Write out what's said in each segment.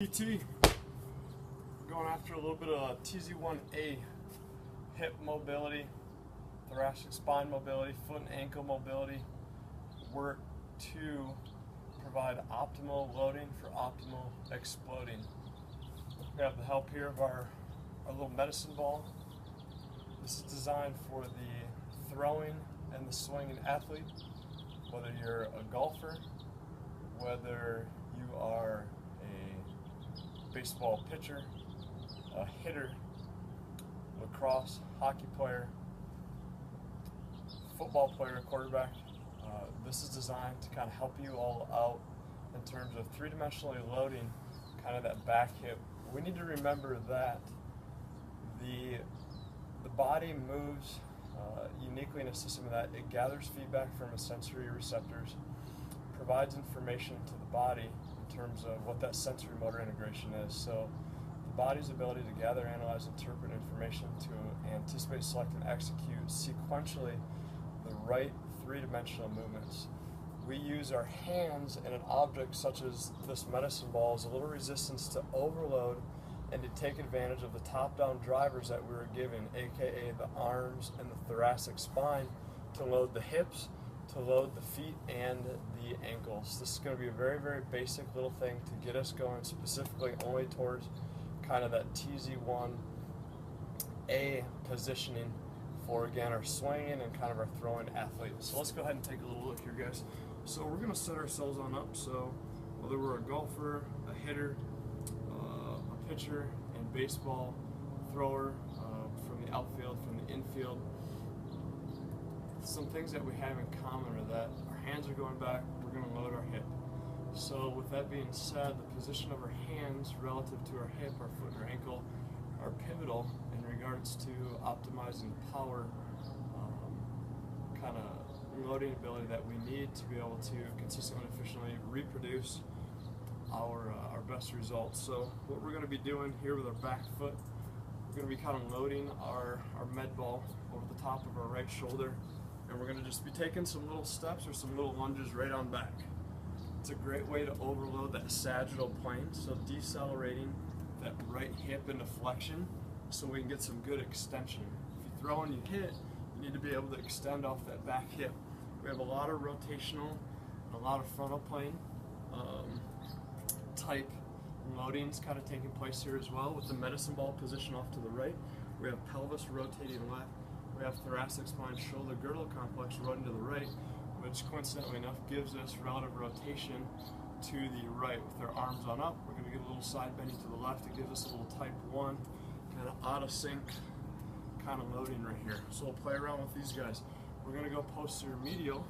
PT, going after a little bit of TZ1A, hip mobility, thoracic spine mobility, foot and ankle mobility, work to provide optimal loading for optimal exploding. We have the help here of our little medicine ball. This is designed for the throwing and the swinging athlete, whether you're a golfer, whether you are a baseball pitcher, a hitter, lacrosse, hockey player, football player, quarterback. This is designed to kind of help you all out in terms of three-dimensionally loading kind of that back hip. We need to remember that the body moves uniquely in a system that it gathers feedback from its sensory receptors, provides information to the body in terms of what that sensory motor integration is. So the body's ability to gather, analyze, interpret information to anticipate, select, and execute sequentially the right three-dimensional movements. We use our hands in an object such as this medicine ball as a little resistance to overload and to take advantage of the top-down drivers that we were given, aka the arms and the thoracic spine, to load the hips, to load the feet and the ankles. This is going to be a very, very basic little thing to get us going specifically only towards kind of that TZ1A positioning for, again, our swinging and kind of our throwing athlete. So let's go ahead and take a little look here, guys. So we're going to set ourselves on up. So whether we're a golfer, a hitter, a pitcher in baseball, thrower from the outfield, from the infield, some things that we have in common are that our hands are going back, we're going to load our hip. So with that being said, the position of our hands relative to our hip, our foot, and our ankle are pivotal in regards to optimizing power, kind of loading ability that we need to be able to consistently and efficiently reproduce our best results. So what we're going to be doing here with our back foot, we're going to be kind of loading our med ball over the top of our right shoulder, and we're going to just be taking some little steps or some little lunges right on back. It's a great way to overload that sagittal plane, so decelerating that right hip into flexion so we can get some good extension. If you throw and you hit, you need to be able to extend off that back hip. We have a lot of rotational and a lot of frontal plane type loadings kind of taking place here as well. With the medicine ball position off to the right, we have pelvis rotating left. We have thoracic spine shoulder girdle complex running to the right, which coincidentally enough gives us relative rotation to the right. With our arms on up, we're going to get a little side bending to the left. It gives us a little type 1 kind of out of sync kind of loading right here. So we'll play around with these guys. We're going to go posterior medial.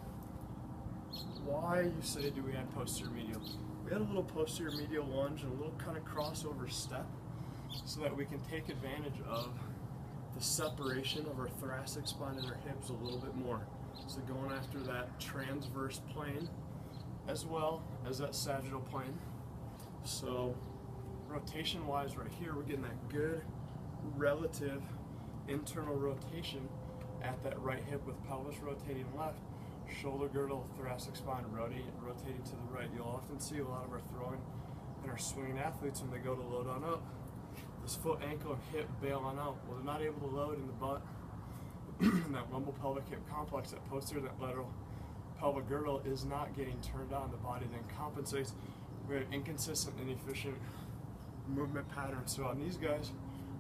Why, you say, do we add posterior medial? We had a little posterior medial lunge and a little kind of crossover step so that we can take advantage of the separation of our thoracic spine and our hips a little bit more. So going after that transverse plane as well as that sagittal plane. So rotation wise right here, we're getting that good relative internal rotation at that right hip with pelvis rotating left, shoulder girdle, thoracic spine rotating to the right. You'll often see a lot of our throwing and our swinging athletes when they go to load on up, this foot, ankle, and hip bail on out. Well, they're not able to load in the butt, in that lumbopelvic hip complex, that posterior, that lateral pelvic girdle is not getting turned on. The body then compensates. We have inconsistent and inefficient movement patterns. So on these guys,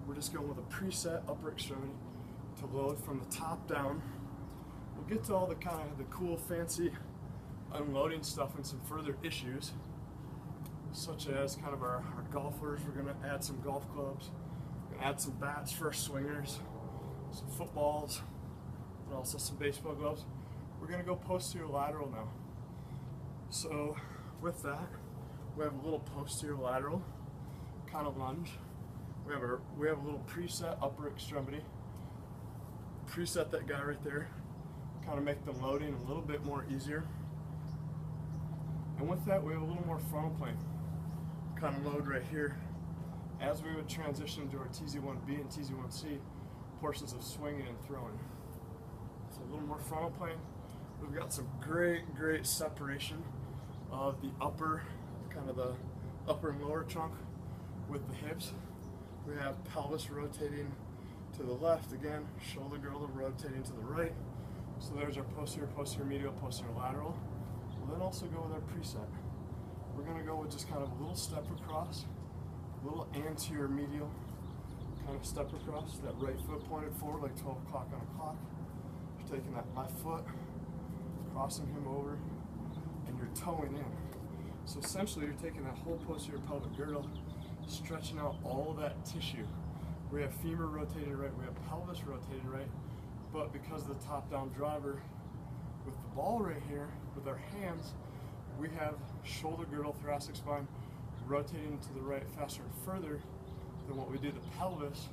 we're just going with a preset upper extremity to load from the top down. We'll get to all the kind of the cool, fancy unloading stuff and some further issues, such as kind of our golfers. We're going to add some golf clubs, we're going to add some bats for our swingers, some footballs, and also some baseball gloves. We're going to go posterior lateral now. So with that, we have a little posterior lateral kind of lunge. We have a little preset upper extremity. Preset that guy right there. Kind of make the loading a little bit more easier. And with that, we have a little more frontal plane kind of load right here as we would transition to our TZ1B and TZ1C portions of swinging and throwing. So a little more frontal plane. We've got some great separation of the upper, kind of the upper and lower trunk with the hips. We have pelvis rotating to the left, again, shoulder girdle rotating to the right. So there's our posterior, posterior medial, posterior lateral. We'll then also go with our preset. We're gonna go with just kind of a little step across, a little anterior medial kind of step across, that right foot pointed forward like 12 o'clock on a clock. You're taking that left foot, crossing him over, and you're toeing in. So essentially you're taking that whole posterior pelvic girdle, stretching out all of that tissue. We have femur rotated right, we have pelvis rotated right, but because of the top-down driver with the ball right here, with our hands, we have shoulder girdle, thoracic spine rotating to the right faster and further than what we do the pelvis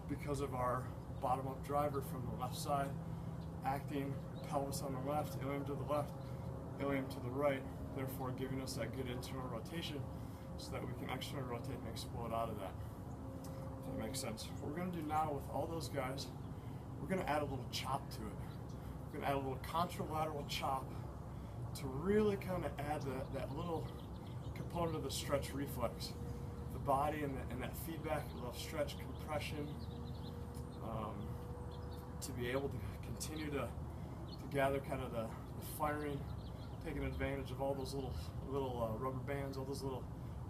because of our bottom-up driver from the left side, acting pelvis on the left, ilium to the left, ilium to the right, therefore giving us that good internal rotation so that we can externally rotate and explode out of that. If that makes sense. What we're going to do now with all those guys, we're going to add a little chop to it. We're going to add a little contralateral chop to really kind of add that little component of the stretch reflex. The body and that feedback of stretch compression to be able to continue to gather kind of the firing, taking advantage of all those little rubber bands, all those little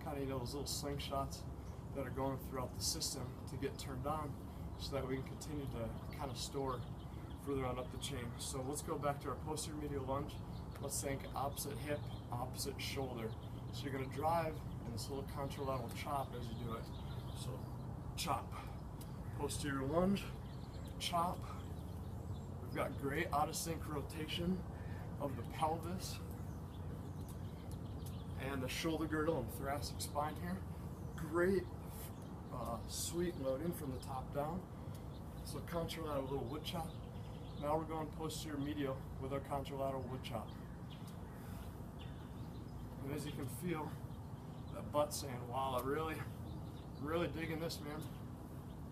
kind of, those little slingshots that are going throughout the system to get turned on so that we can continue to kind of store further on up the chain. So let's go back to our posterior medial lunge. Let's think opposite hip, opposite shoulder. So you're going to drive in this little contralateral chop as you do it. So chop, posterior lunge, chop. We've got great out of sync rotation of the pelvis and the shoulder girdle and thoracic spine here. Great sweep loading from the top down. So contralateral little wood chop. Now we're going posterior medial with our contralateral wood chop. And as you can feel, that butt saying, wow, I'm really digging this, man.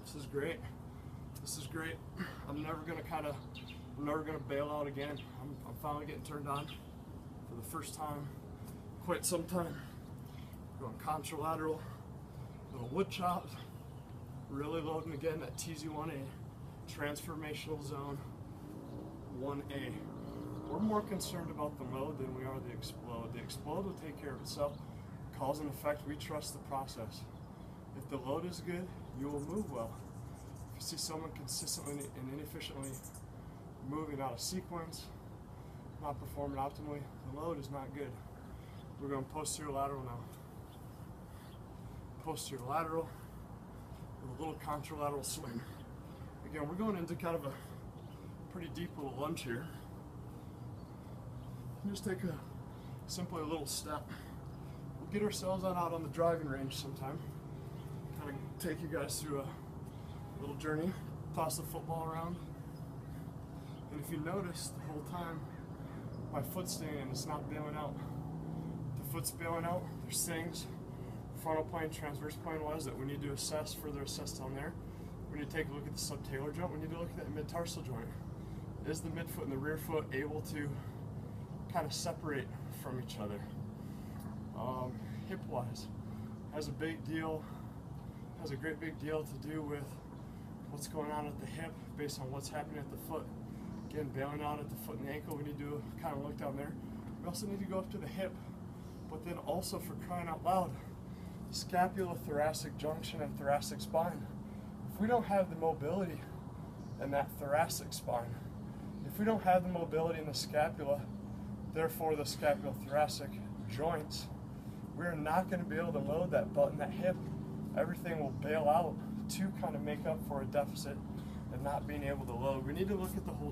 This is great. This is great. I'm never gonna bail out again. I'm finally getting turned on for the first time, quite some time. Going contralateral, little wood chops, really loading again that TZ1A, transformational zone 1A. We're more concerned about the load than we are the explode. The explode will take care of itself. Cause and effect, we trust the process. If the load is good, you will move well. If you see someone consistently and inefficiently moving out of sequence, not performing optimally, the load is not good. We're going posterior lateral now. Posterior lateral with a little contralateral swing. Again, we're going into kind of a pretty deep little lunge here. Just take simply a little step. We'll get ourselves out on the driving range sometime. Kind of take you guys through a little journey. Toss the football around. And if you notice the whole time, my foot's staying in, it's not bailing out. The foot's bailing out, there's things, frontal plane, transverse plane wise, that we need to assess, further assess down there. We need to take a look at the subtalar joint, we need to look at that mid-tarsal joint. Is the midfoot and the rear foot able to kind of separate from each other? Hip-wise, has a great big deal to do with what's going on at the hip based on what's happening at the foot. Again, bailing out at the foot and the ankle, we need to kind of look down there. We also need to go up to the hip, but then also, for crying out loud, scapula-thoracic junction and thoracic spine. If we don't have the mobility in that thoracic spine, if we don't have the mobility in the scapula, therefore the scapula-thoracic joints, we're not going to be able to load that butt and that hip. Everything will bail out to kind of make up for a deficit and not being able to load. We need to look at the whole